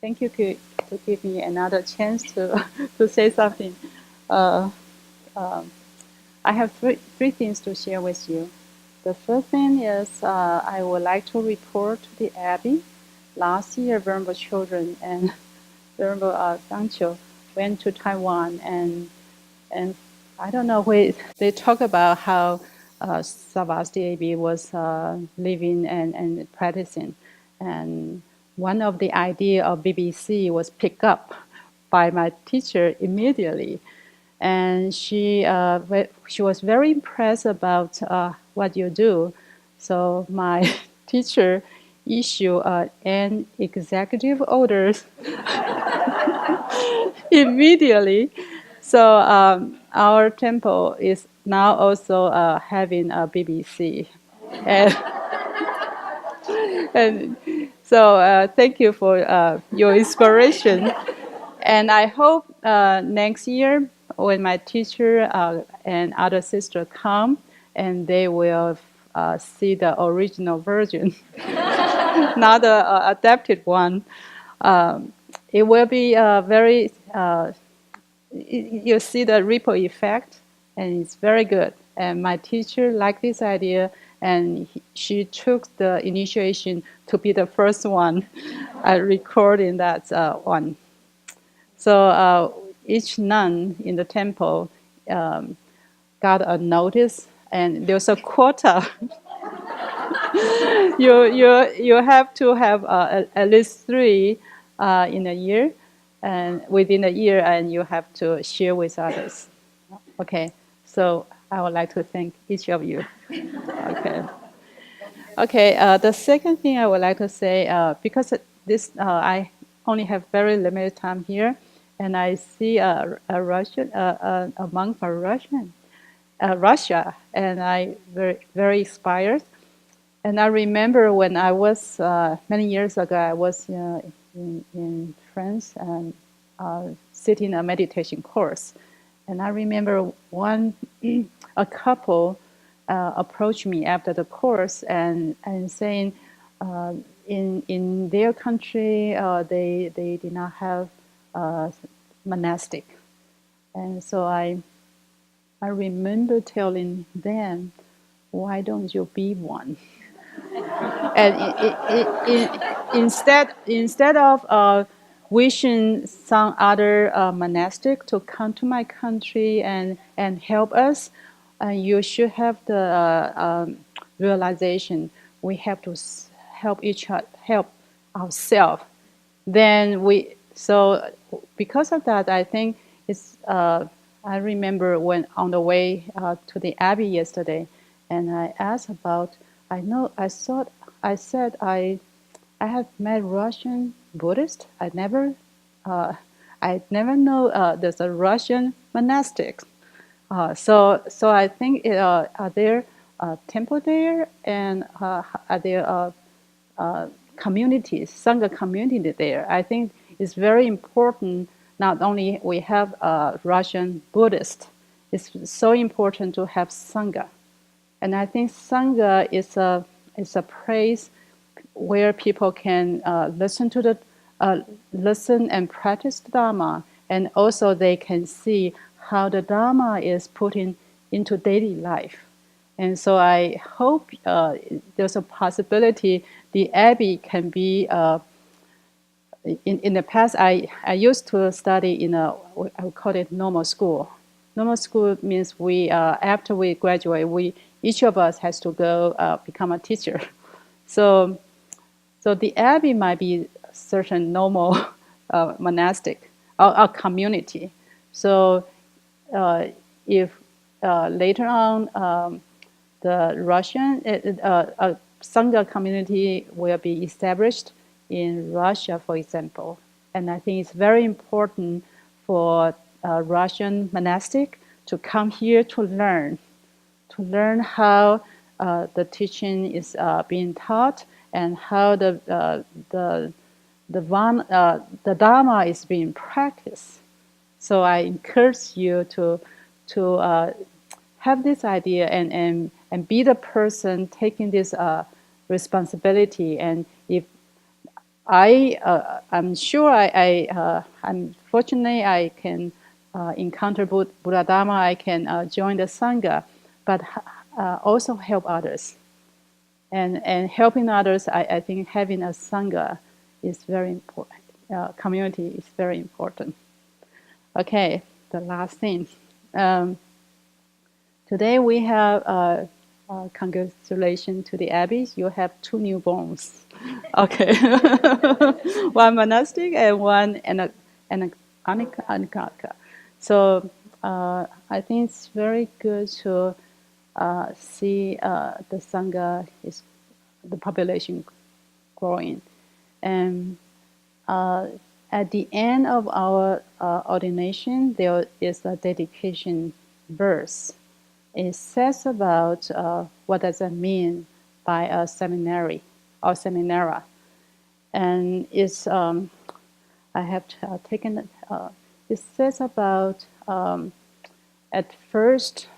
Thank you to give me another chance to to say something. Uh, I have three things to share with you. The first thing is I would like to report to the Abbey. Last year, vulnerable children and vulnerable Sancho went to Taiwan, and I don't know where they talk about how Sravasti Abbey was living and practicing, and one of the idea of BBC was picked up by my teacher immediately, and she was very impressed about what you do. So my teacher issued an executive orders immediately. So our temple is now also having a BBC, and, and so thank you for your inspiration. And I hope next year when my teacher and other sisters come, and they will see the original version, not the adapted one. It will be very. You see the ripple effect, and it's very good. And my teacher liked this idea, and she took the initiation to be the first one recording that one. So each nun in the temple got a notice, and there's a quota. you have to have at least three in a year, and within a year, and you have to share with others. Okay, so I would like to thank each of you. Okay. Okay, the second thing I would like to say, because this I only have very limited time here, and I see a Russian, a monk from Russia, and I very inspired. And I remember when I was many years ago, I was in France and sitting a meditation course, and I remember a couple approached me after the course and saying in their country they did not have monastic, and so I remember telling them, why don't you be one? And instead of wishing some other monastic to come to my country and help us, you should have the realization we have to help each other, help ourselves. Then so because of that, I think it's. I remember when on the way to the Abbey yesterday, and I asked about. I said I have met Russian Buddhist. I never know there's a Russian monastic. So I think are there temple there, and are there communities, Sangha community there? I think it's very important. Not only we have Russian Buddhist, it's so important to have Sangha, and I think Sangha is a place where people can listen and practice the Dharma, and also they can see how the Dharma is put into daily life. And so I hope there's a possibility the Abbey can be. In the past, I used to study in I would call it normal school. Normal school means we after we graduate, each of us has to go become a teacher. So the Abbey might be certain normal monastic or community. So if later on the Russian Sangha community will be established in Russia, for example, and I think it's very important for Russian monastic to come here to learn how the teaching is being taught and how the Dharma is being practiced. So I encourage you to have this idea and be the person taking this responsibility. And if I'm sure I'm fortunate I can encounter Buddha Dharma. I can join the Sangha, but also help others. And helping others, I think having a Sangha is very important. Community is very important. Okay, the last thing. Um, Today we have congratulations to the Abbey. You have 2 newborns. Okay, one monastic and one anikaka. So I think it's very good to see the Sangha is the population growing, and at the end of our ordination, there is a dedication verse. It says about what does it mean by a seminary or seminara, and it's I have taken it. It says about at first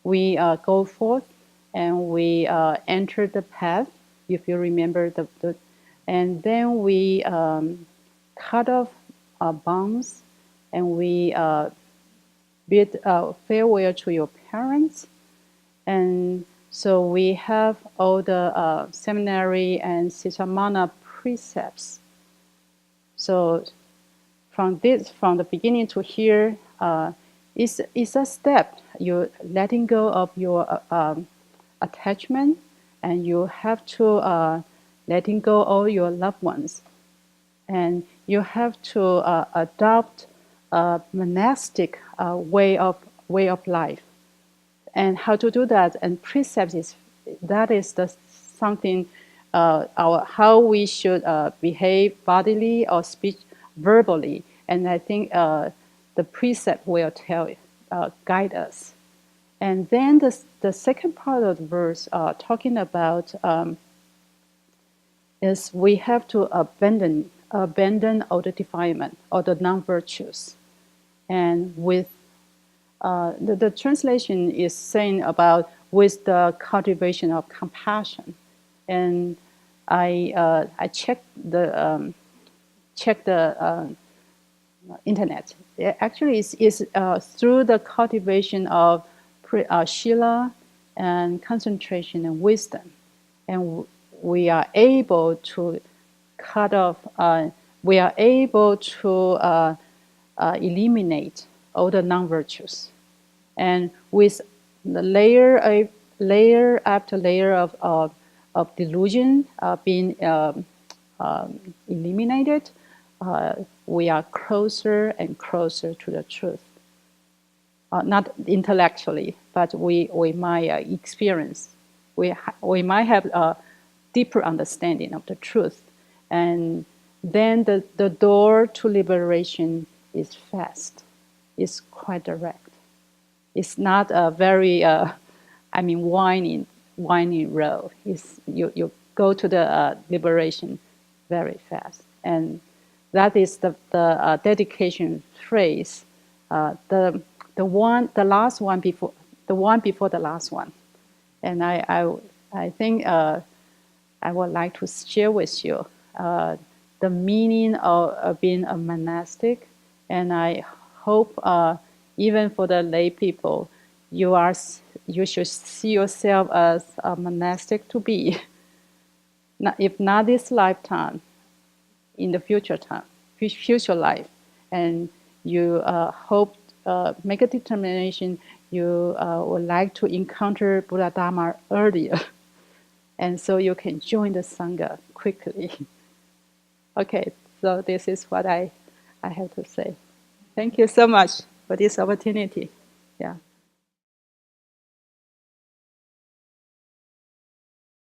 we go forth and we enter the path. If you remember and then we cut off our bonds and we bid farewell to your parents. And so we have all the seminary and Sisamana precepts. So from the beginning to here, it's a step. You're letting go of your attachment, and you have to letting go all your loved ones, and you have to adopt a monastic way of life. And how to do that? And precepts is something how we should behave bodily or speak verbally. And I think the precept will guide us. And then the second part of the verse talking about is we have to abandon all the defilement or the non-virtues. And with the translation is saying about with the cultivation of compassion. And I checked the internet. It actually is through the cultivation of Shila and concentration and wisdom, and we are able to cut off. We are able to eliminate all the non-virtues, and with the layer after layer of delusion being eliminated, we are closer and closer to the truth. Not intellectually, but we might experience. We might have a deeper understanding of the truth, and then the door to liberation is fast. It's quite direct. It's not a very, winding road. It's you go to the liberation very fast, and that is the dedication phrase. The last one before the last one, and I think I would like to share with you the meaning of being a monastic, and I hope even for the lay people, you should see yourself as a monastic to be. If not this lifetime, in the future life, and you hope make a determination you would like to encounter Buddha Dharma earlier, and so you can join the Sangha quickly. Okay, so this is what I have to say. Thank you so much for this opportunity. Yeah.